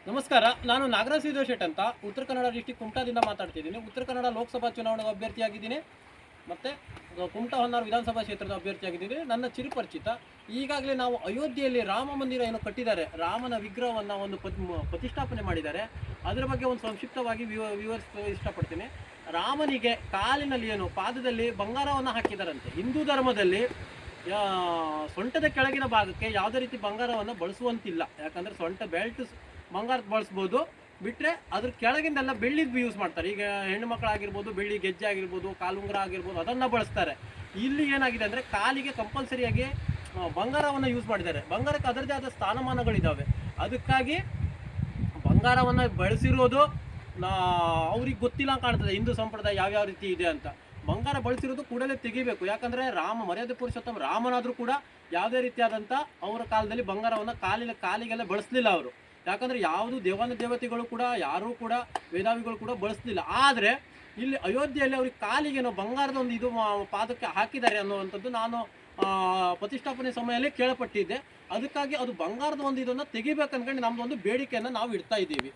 ನಮಸ್ಕಾರ. ನಾನು ನಾಗರಾಜ್ ಶೆಟ್ ಅಂತ ಉತ್ತರ ಕನ್ನಡ ಡಿಸ್ಟಿಕ್ ಕುಮಟಾದಿಂದ ಮಾತಾಡ್ತಿದ್ದೀನಿ. ಉತ್ತರ ಕನ್ನಡ ಲೋಕಸಭಾ ಚುನಾವಣೆಗೆ ಅಭ್ಯರ್ಥಿಯಾಗಿದ್ದೀನಿ ಮತ್ತು ಕುಮಟಾ ಹೊನ್ನಾವರ ವಿಧಾನಸಭಾ ಕ್ಷೇತ್ರದ ಅಭ್ಯರ್ಥಿಯಾಗಿದ್ದೀನಿ. ನನ್ನ ಚಿರುಪರಿಚಿತ. ಈಗಾಗಲೇ ನಾವು ಅಯೋಧ್ಯೆಯಲ್ಲಿ ರಾಮ ಮಂದಿರ ಏನು ಕಟ್ಟಿದ್ದಾರೆ, ರಾಮನ ವಿಗ್ರಹವನ್ನು ಒಂದು ಪ್ರತಿಷ್ಠಾಪನೆ ಮಾಡಿದ್ದಾರೆ. ಅದರ ಬಗ್ಗೆ ಒಂದು ಸಂಕ್ಷಿಪ್ತವಾಗಿ ವಿವರಿಸಲು ಇಷ್ಟಪಡ್ತೀನಿ. ರಾಮನಿಗೆ ಕಾಲಿನಲ್ಲಿ ಏನು ಪಾದದಲ್ಲಿ ಬಂಗಾರವನ್ನು ಹಾಕಿದ್ದಾರಂತೆ. ಹಿಂದೂ ಧರ್ಮದಲ್ಲಿ ಸೊಂಟದ ಕೆಳಗಿನ ಭಾಗಕ್ಕೆ ಯಾವುದೇ ರೀತಿ ಬಂಗಾರವನ್ನು ಬಳಸುವಂತಿಲ್ಲ. ಯಾಕಂದರೆ ಸೊಂಟ ಬೆಲ್ಟ್ ಬಂಗಾರ ಬಳಸ್ಬೋದು, ಬಿಟ್ಟರೆ ಅದ್ರ ಕೆಳಗಿಂದೆಲ್ಲ ಬೆಳ್ಳಿದು ಯೂಸ್ ಮಾಡ್ತಾರೆ. ಈಗ ಹೆಣ್ಣು ಮಕ್ಕಳಾಗಿರ್ಬೋದು, ಬೆಳ್ಳಿ ಗೆಜ್ಜೆ ಆಗಿರ್ಬೋದು, ಕಾಲುಂಗುರ ಆಗಿರ್ಬೋದು, ಅದನ್ನು ಬಳಸ್ತಾರೆ. ಇಲ್ಲಿ ಏನಾಗಿದೆ ಅಂದರೆ ಕಾಲಿಗೆ ಕಂಪಲ್ಸರಿಯಾಗಿ ಬಂಗಾರವನ್ನು ಯೂಸ್ ಮಾಡಿದ್ದಾರೆ. ಬಂಗಾರಕ್ಕೆ ಅದರದೇ ಆದ ಸ್ಥಾನಮಾನಗಳಿದ್ದಾವೆ. ಅದಕ್ಕಾಗಿ ಬಂಗಾರವನ್ನು ಬಳಸಿರೋದು ಅವ್ರಿಗೆ ಗೊತ್ತಿಲ್ಲ ಕಾಣ್ತದೆ ಹಿಂದೂ ಸಂಪ್ರದಾಯ ಯಾವ್ಯಾವ ರೀತಿ ಇದೆ ಅಂತ. ಬಂಗಾರ ಬಳಸಿರೋದು ಕೂಡಲೇ ತೆಗಿಬೇಕು. ಯಾಕಂದರೆ ಮರ್ಯಾದೆ ಪುರುಷೋತ್ತಮ ರಾಮನಾದರೂ ಕೂಡ ಯಾವುದೇ ರೀತಿಯಾದಂಥ ಅವರ ಕಾಲದಲ್ಲಿ ಬಂಗಾರವನ್ನು ಕಾಲಿಗೆಲ್ಲ ಬಳಸಲಿಲ್ಲ ಅವರು. ಯಾಕಂದರೆ ಯಾವುದು ದೇವತೆಗಳು ಕೂಡ ಯಾರೂ ಕೂಡ ವೇದಾವಿಗಳು ಕೂಡ ಬಳಸಲಿಲ್ಲ. ಆದರೆ ಇಲ್ಲಿ ಅಯೋಧ್ಯೆಯಲ್ಲಿ ಅವ್ರಿಗೆ ಕಾಲಿಗೇನೋ ಬಂಗಾರದ ಒಂದು ಇದು ಪಾದಕ್ಕೆ ಹಾಕಿದ್ದಾರೆ ಅನ್ನುವಂಥದ್ದು ನಾನು ಪ್ರತಿಷ್ಠಾಪನೆ ಸಮಯದಲ್ಲಿ ಕೇಳಪಟ್ಟಿದ್ದೆ. ಅದಕ್ಕಾಗಿ ಅದು ಬಂಗಾರದ ಒಂದು ಇದನ್ನು ತೆಗಿಬೇಕಂದ್ಕೊಂಡು ನಮ್ಮದೊಂದು ಬೇಡಿಕೆಯನ್ನು ನಾವು ಇಡ್ತಾ ಇದ್ದೀವಿ.